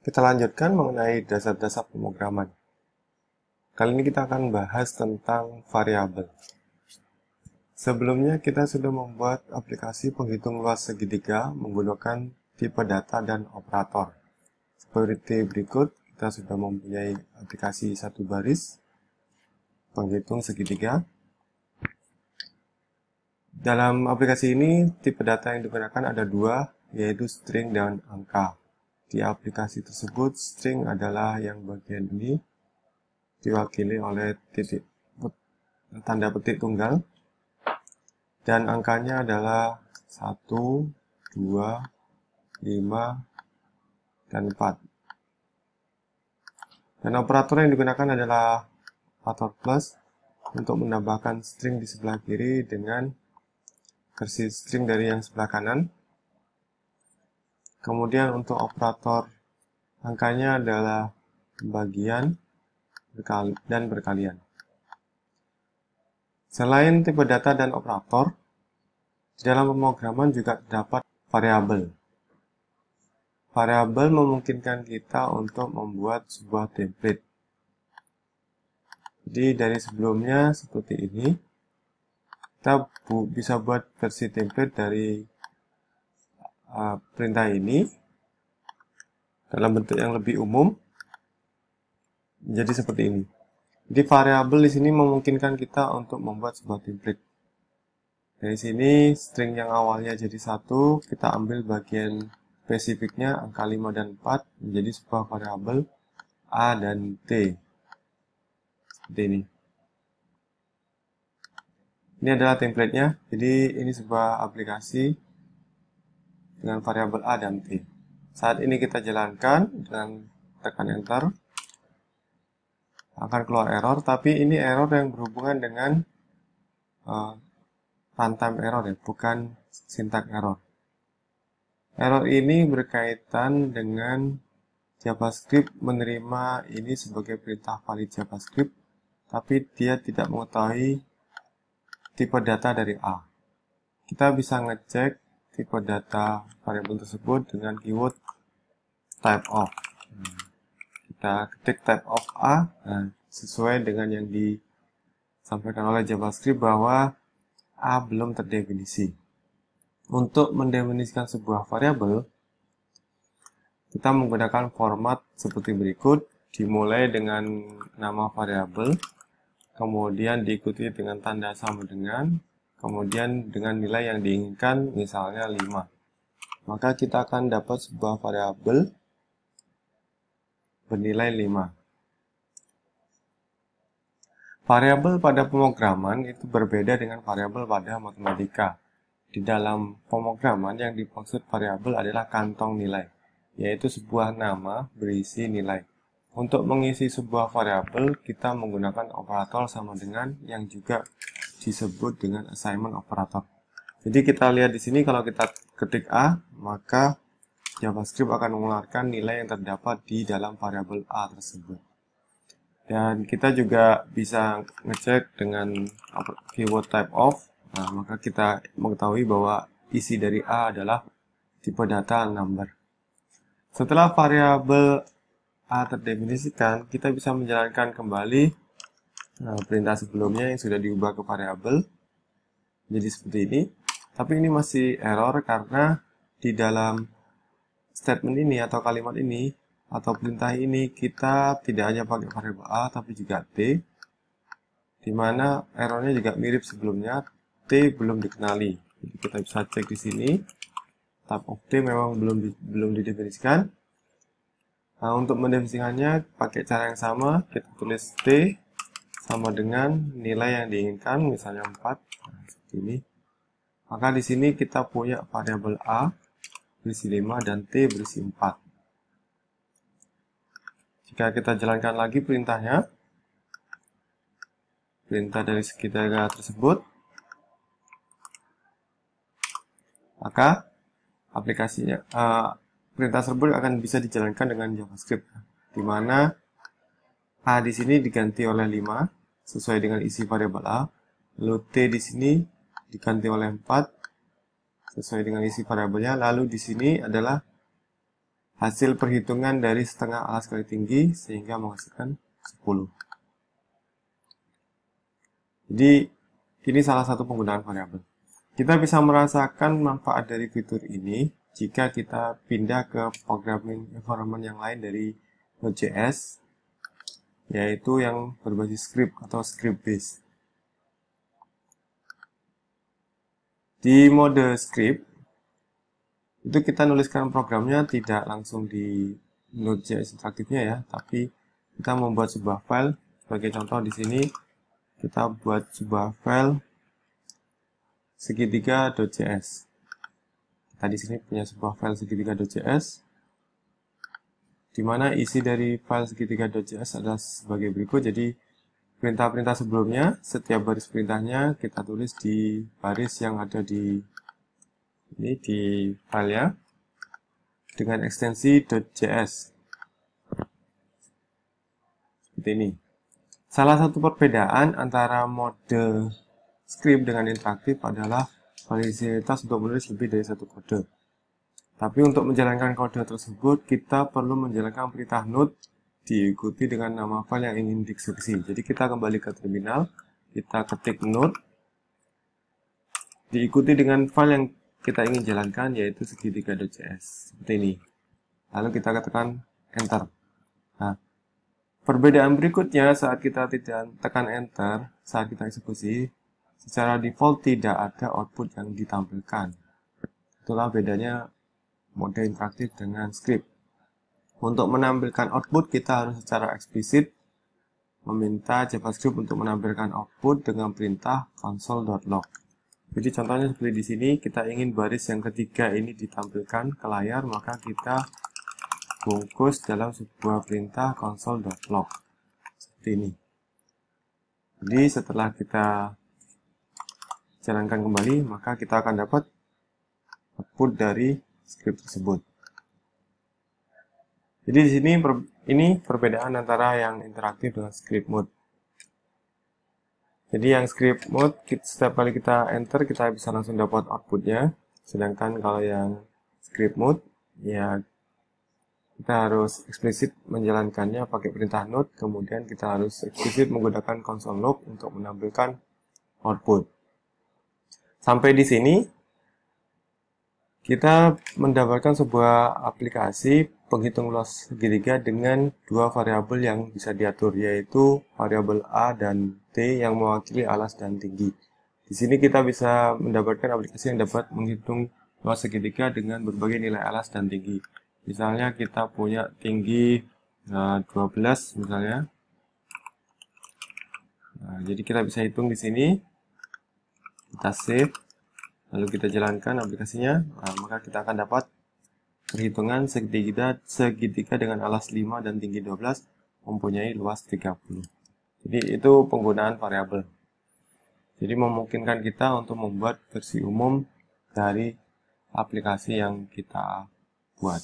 Kita lanjutkan mengenai dasar-dasar pemrograman. Kali ini kita akan bahas tentang variabel. Sebelumnya kita sudah membuat aplikasi penghitung luas segitiga menggunakan tipe data dan operator. Seperti berikut, kita sudah mempunyai aplikasi satu baris penghitung segitiga. Dalam aplikasi ini, tipe data yang digunakan ada dua, yaitu string dan angka. Di aplikasi tersebut, string adalah yang bagian ini, diwakili oleh tanda petik tunggal, dan angkanya adalah 1, 2, 5, dan 4. Dan operator yang digunakan adalah operator plus untuk menambahkan string di sebelah kiri dengan versi string dari yang sebelah kanan. Kemudian untuk operator angkanya adalah pembagian dan berkalian. Selain tipe data dan operator, di dalam pemrograman juga terdapat variabel. Variabel memungkinkan kita untuk membuat sebuah template. Jadi dari sebelumnya seperti ini, kita bisa buat versi template dari perintah ini dalam bentuk yang lebih umum, jadi seperti ini. Jadi variabel di sini memungkinkan kita untuk membuat sebuah template. Dari sini string yang awalnya jadi 1, kita ambil bagian spesifiknya angka 5 dan 4 menjadi sebuah variabel A dan T. Seperti ini. Ini adalah template-nya. Jadi ini sebuah aplikasi dengan variabel A dan T. Saat ini kita jalankan dengan tekan enter. Akan keluar error, tapi ini error yang berhubungan dengan runtime error ya, bukan syntax error. Error ini berkaitan dengan JavaScript menerima ini sebagai perintah valid JavaScript, tapi dia tidak mengetahui tipe data dari A. Kita bisa ngecek tipe data variabel tersebut dengan keyword type of. Kita ketik type of A, sesuai dengan yang disampaikan oleh JavaScript bahwa A belum terdefinisi. Untuk mendefinisikan sebuah variabel, kita menggunakan format seperti berikut, dimulai dengan nama variabel, kemudian diikuti dengan tanda sama dengan, kemudian dengan nilai yang diinginkan, misalnya 5. Maka kita akan dapat sebuah variabel bernilai 5. Variabel pada pemrograman itu berbeda dengan variabel pada matematika. Di dalam pemrograman yang dimaksud variabel adalah kantong nilai, yaitu sebuah nama berisi nilai. Untuk mengisi sebuah variabel, kita menggunakan operator sama dengan yang juga disebut dengan assignment operator. Jadi kita lihat di sini kalau kita ketik A, maka JavaScript akan mengeluarkan nilai yang terdapat di dalam variabel A tersebut. Dan kita juga bisa ngecek dengan keyword type of. Nah, maka kita mengetahui bahwa isi dari A adalah tipe data number. Setelah variabel A terdefinisikan, kita bisa menjalankan kembali perintah sebelumnya yang sudah diubah ke variabel. Jadi seperti ini. Tapi ini masih error karena di dalam statement ini atau kalimat ini atau perintah ini kita tidak hanya pakai variabel A tapi juga T, di mana errornya juga mirip sebelumnya, T belum dikenali. Jadi kita bisa cek di sini, type of T memang belum didefinisikan. Nah, untuk mendefinisikannya pakai cara yang sama, kita tulis T sama dengan nilai yang diinginkan, misalnya 4, nah, seperti ini. Maka di sini kita punya variabel A berisi 5 dan T berisi 4. Jika kita jalankan lagi perintahnya, perintah dari segitiga tersebut, maka aplikasinya perintah tersebut akan bisa dijalankan dengan JavaScript, di mana A di sini diganti oleh 5 sesuai dengan isi variabel A, lalu T di sini diganti oleh 4 sesuai dengan isi variabelnya, lalu di sini adalah hasil perhitungan dari setengah alas kali tinggi sehingga menghasilkan 10. Jadi ini salah satu penggunaan variabel. Kita bisa merasakan manfaat dari fitur ini jika kita pindah ke programming environment yang lain dari Node.js, yaitu yang berbasis script atau script based. Di mode script, itu kita nuliskan programnya tidak langsung di Node.js interaktifnya ya, tapi kita membuat sebuah file. Sebagai contoh di sini kita buat sebuah file segitiga.js. Kita di sini punya sebuah file segitiga.js, di mana isi dari file segitiga.js adalah sebagai berikut. Jadi perintah-perintah sebelumnya, setiap baris perintahnya kita tulis di baris yang ada di ini di filenya dengan ekstensi .js seperti ini. Salah satu perbedaan antara mode script dengan interaktif adalah fasilitas untuk menulis lebih dari satu kode. Tapi untuk menjalankan kode tersebut, kita perlu menjalankan perintah node diikuti dengan nama file yang ingin dieksekusi. Jadi kita kembali ke terminal, kita ketik node, diikuti dengan file yang kita ingin jalankan, yaitu segitiga.js. Seperti ini. Lalu kita tekan enter. Nah, perbedaan berikutnya saat kita tidak tekan enter, saat kita eksekusi, secara default tidak ada output yang ditampilkan. Itulah bedanya mode interaktif dengan script. Untuk menampilkan output, kita harus secara eksplisit meminta JavaScript untuk menampilkan output dengan perintah console.log. Jadi contohnya seperti di sini, kita ingin baris yang ketiga ini ditampilkan ke layar, maka kita bungkus dalam sebuah perintah console.log. Seperti ini. Jadi setelah kita jalankan kembali, maka kita akan dapat output dari script tersebut. Jadi di sini ini perbedaan antara yang interaktif dengan script mode. Jadi yang script mode, setiap kali kita enter, kita bisa langsung dapat outputnya. Sedangkan kalau yang script mode, ya kita harus eksplisit menjalankannya pakai perintah node, kemudian kita harus eksplisit menggunakan console.log untuk menampilkan output. Sampai di sini, kita mendapatkan sebuah aplikasi penghitung luas segitiga dengan dua variabel yang bisa diatur, yaitu variabel A dan T yang mewakili alas dan tinggi. Di sini kita bisa mendapatkan aplikasi yang dapat menghitung luas segitiga dengan berbagai nilai alas dan tinggi. Misalnya kita punya tinggi 12 misalnya. Nah, jadi kita bisa hitung di sini. Kita save. Lalu kita jalankan aplikasinya, maka kita akan dapat perhitungan segitiga dengan alas 5 dan tinggi 12 mempunyai luas 30. Jadi itu penggunaan variabel. Jadi memungkinkan kita untuk membuat versi umum dari aplikasi yang kita buat.